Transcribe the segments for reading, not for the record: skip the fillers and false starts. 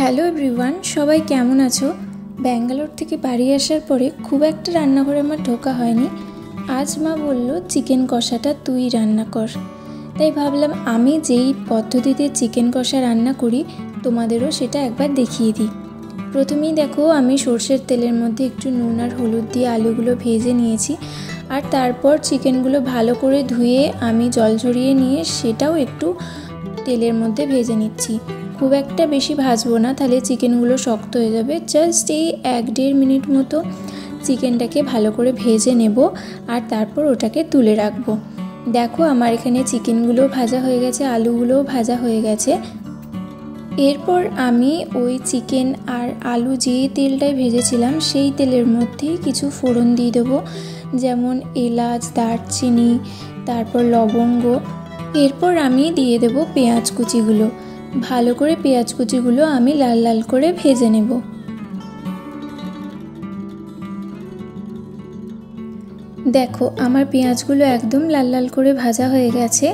Hello everyone, সবাই কেমন আছো? ব্যাঙ্গালোর থেকে বাড়ি আসার পরে খুব একটা রান্নাঘরে আমার ঢোকা হয়নি। আজ মা বলল চিকেন কষাটা তুই রান্না কর। তাই ভাবলাম আমি যেই পদ্ধতিতে চিকেন কষা রান্না করি তোমাদেরও সেটা একবার দেখিয়ে দিই। প্রথমেই দেখো, আমি সর্ষের তেলের মধ্যে একটু নুন আর হলুদ দিয়ে আলুগুলো ভেজে নিয়েছি। আর তারপর চিকেনগুলো ভালো করে ধুয়ে আমি জল ঝরিয়ে নিয়ে সেটাও একটু তেলের মধ্যে ভেজে নিচ্ছি। খুব একটা বেশি ভাজবো না, তাহলে চিকেনগুলো শক্ত হয়ে যাবে। জাস্ট এই 1-1.5 মিনিট মতো চিকেনটাকে ভালো করে ভেজে নেব আর তারপর ওটাকে তুলে রাখবো। দেখো, আমার এখানে চিকেনগুলো ভাজা হয়ে গেছে, আলুগুলোও ভাজা হয়ে গেছে। এরপর আমি ওই চিকেন আর আলু যে তেলটায় ভেজেছিলাম সেই তেলের মধ্যেই কিছু ফোড়ন দিয়ে দেবো, যেমন এলাচ, দারচিনি, তারপর লবঙ্গ। এরপর আমি দিয়ে দেবো পেঁয়াজ কুচিগুলো। ভালো করে পেঁয়াজ কুচিগুলো আমি লাল লাল করে ভেজে নেব। দেখো, আমার পেঁয়াজগুলো একদম লাল লাল করে ভাজা হয়ে গেছে।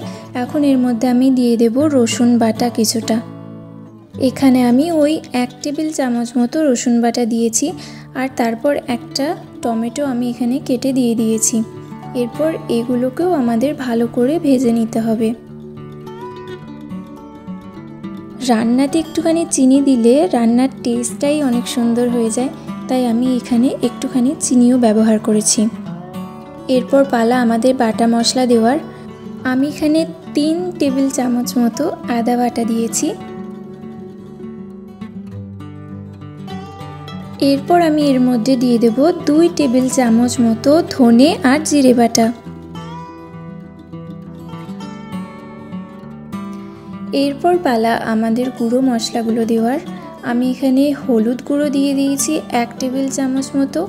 এখন এর মধ্যে আমি দিয়ে দেব রসুন বাটা কিছুটা। এখানে আমি ওই 1 টেবিল চামচ মতো রসুন বাটা দিয়েছি। আর তারপর একটা টমেটো আমি এখানে কেটে দিয়ে দিয়েছি। এরপর এগুলোকেও আমাদের ভালো করে ভেজে নিতে হবে। রান্নাতে একটুখানি চিনি দিলে রান্নার টেস্টটাই অনেক সুন্দর হয়ে যায়, তাই আমি এখানে একটুখানি চিনিও ব্যবহার করেছি। এরপর পালা আমাদের বাটা মশলা দেওয়ার। আমি এখানে 3 টেবিল চামচ মতো আদা বাটা দিয়েছি। এরপর আমি এর মধ্যে দিয়ে দেব 2 টেবিল চামচ মতো ধনে আর জিরে বাটা। এরপর পালা আমাদের গুঁড়ো মশলাগুলো দেওয়ার। আমি এখানে হলুদ গুঁড়ো দিয়ে দিয়েছি 1 টেবিল চামচ মতো,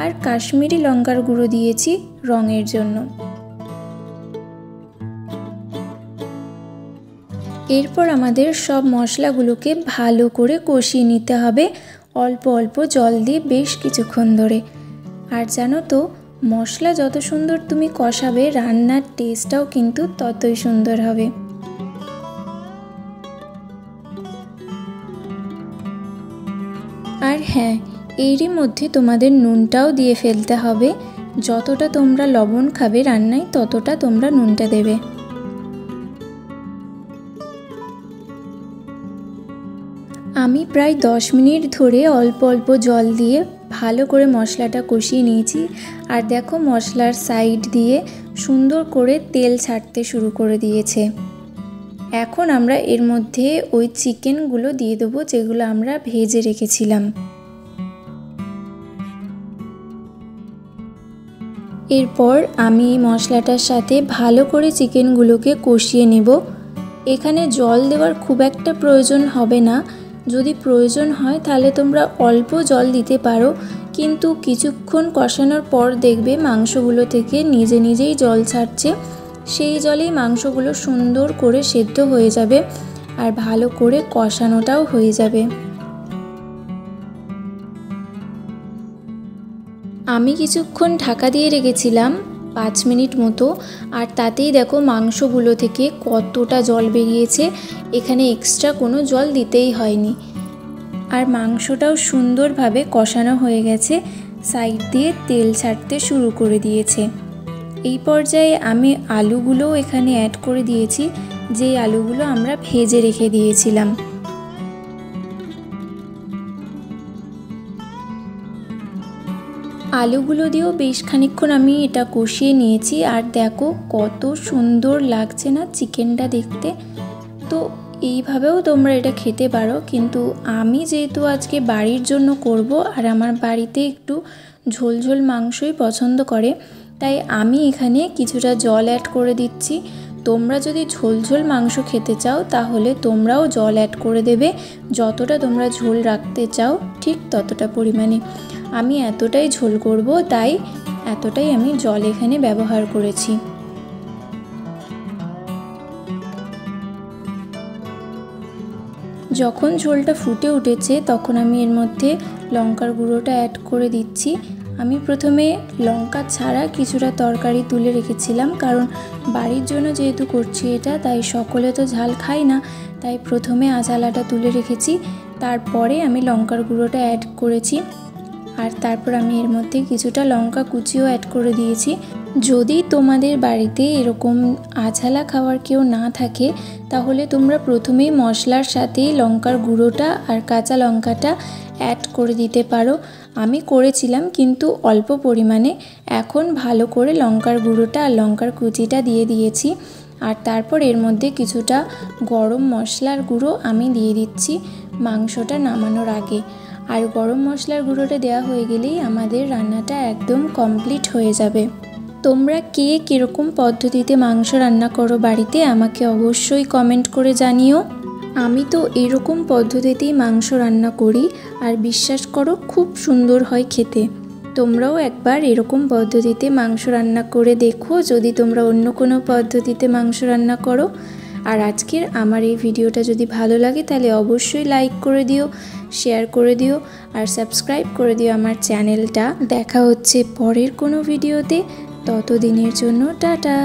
আর কাশ্মীরি লঙ্কার গুঁড়ো দিয়েছি রঙের জন্য। এরপর আমাদের সব মশলাগুলোকে ভালো করে কষিয়ে নিতে হবে অল্প অল্প জল দিয়ে বেশ কিছুক্ষণ ধরে। আর জানো তো, মশলা যত সুন্দর তুমি কষাবে রান্নার টেস্টটাও কিন্তু ততই সুন্দর হবে। আর হ্যাঁ, এরই মধ্যে তোমাদের নুনটাও দিয়ে ফেলতে হবে। যতটা তোমরা লবণ খাবে রান্নায় ততটা তোমরা নুনটা দেবে। আমি প্রায় 10 মিনিট ধরে অল্প অল্প জল দিয়ে ভালো করে মশলাটা কষিয়ে নিয়েছি। আর দেখো, মশলার সাইড দিয়ে সুন্দর করে তেল ছাড়তে শুরু করে দিয়েছে। এখন আমরা এর মধ্যে ওই চিকেনগুলো দিয়ে দেবো যেগুলো আমরা ভেজে রেখেছিলাম। এরপর আমি মশলাটার সাথে ভালো করে চিকেনগুলোকে কষিয়ে নেব। এখানে জল দেওয়ার খুব একটা প্রয়োজন হবে না। যদি প্রয়োজন হয় তাহলে তোমরা অল্প জল দিতে পারো, কিন্তু কিছুক্ষণ কষানোর পর দেখবে মাংসগুলো থেকে নিজে নিজেই জল ছাড়ছে। সেই জলেই মাংসগুলো সুন্দর করে সেদ্ধ হয়ে যাবে আর ভালো করে কষানোটাও হয়ে যাবে। আমি কিছুক্ষণ ঢাকা দিয়ে রেখেছিলাম 5 মিনিট মতো, আর তাতেই দেখো মাংসগুলো থেকে কতটা জল বেরিয়েছে। এখানে এক্সট্রা কোনো জল দিতেই হয়নি। আর মাংসটাও সুন্দরভাবে কষানো হয়ে গেছে, সাইড দিয়ে তেল ছাড়তে শুরু করে দিয়েছে। এই পর্যায়ে আমি আলুগুলোও এখানে অ্যাড করে দিয়েছি, যে আলুগুলো আমরা ভেজে রেখে দিয়েছিলাম। আলুগুলো দিয়েও বেশ খানিকক্ষণ আমি এটা কষিয়ে নিয়েছি। আর দেখো কত সুন্দর লাগছে না চিকেনটা দেখতে। তো এইভাবেও তোমরা এটা খেতে পারো, কিন্তু আমি যেহেতু আজকে বাড়ির জন্য করব আর আমার বাড়িতে একটু ঝোল ঝোল মাংসই পছন্দ করে, তাই আমি এখানে কিছুটা জল অ্যাড করে দিচ্ছি। তোমরা যদি ঝোল ঝোল মাংস খেতে চাও তাহলে তোমরাও জল অ্যাড করে দেবে। যতটা তোমরা ঝোল রাখতে চাও ঠিক ততটা পরিমাণে। আমি এতটাই ঝোল করব, তাই এতটাই আমি জল এখানে ব্যবহার করেছি। যখন ঝোলটা ফুটে উঠেছে তখন আমি এর মধ্যে লঙ্কার গুঁড়োটা অ্যাড করে দিচ্ছি। আমি প্রথমে লঙ্কা ছাড়া কিছুটা তরকারি তুলে রেখেছিলাম, কারণ বাড়ির জন্য যেহেতু করছি এটা, তাই সকলে তো ঝাল খায় না, তাই প্রথমে আঁচালাটা তুলে রেখেছি। তারপরে আমি লঙ্কার গুঁড়োটা অ্যাড করেছি, আর তারপর আমি এর মধ্যে কিছুটা লঙ্কা কুচিও অ্যাড করে দিয়েছি। যদি তোমাদের বাড়িতে এরকম আঝালা খাওয়ার কেউ না থাকে তাহলে তোমরা প্রথমেই মশলার সাথে লঙ্কার গুঁড়োটা আর কাঁচা লঙ্কাটা অ্যাড করে দিতে পারো। আমি করেছিলাম কিন্তু অল্প পরিমাণে। এখন ভালো করে লঙ্কার গুঁড়োটা আর লঙ্কার কুচিটা দিয়ে দিয়েছি, আর তারপর এর মধ্যে কিছুটা গরম মশলার গুঁড়ো আমি দিয়ে দিচ্ছি মাংসটা নামানোর আগে। আর গরম মশলার গুঁড়োটা দেওয়া হয়ে গেলেই আমাদের রান্নাটা একদম কমপ্লিট হয়ে যাবে। তোমরা কে কীরকম পদ্ধতিতে মাংস রান্না করো বাড়িতে আমাকে অবশ্যই কমেন্ট করে জানিও। আমি তো এরকম পদ্ধতিতেই মাংস রান্না করি, আর বিশ্বাস করো খুব সুন্দর হয় খেতে। তোমরাও একবার এরকম পদ্ধতিতে মাংস রান্না করে দেখো যদি তোমরা অন্য কোনো পদ্ধতিতে মাংস রান্না করো। আর আজকের আমার এই ভিডিওটা যদি ভালো লাগে তাহলে অবশ্যই লাইক করে দিও, শেয়ার করে দিও আর সাবস্ক্রাইব করে দিও আমার চ্যানেলটা। দেখা হচ্ছে পরের কোনো ভিডিওতে, ততদিনের জন্য টাটা।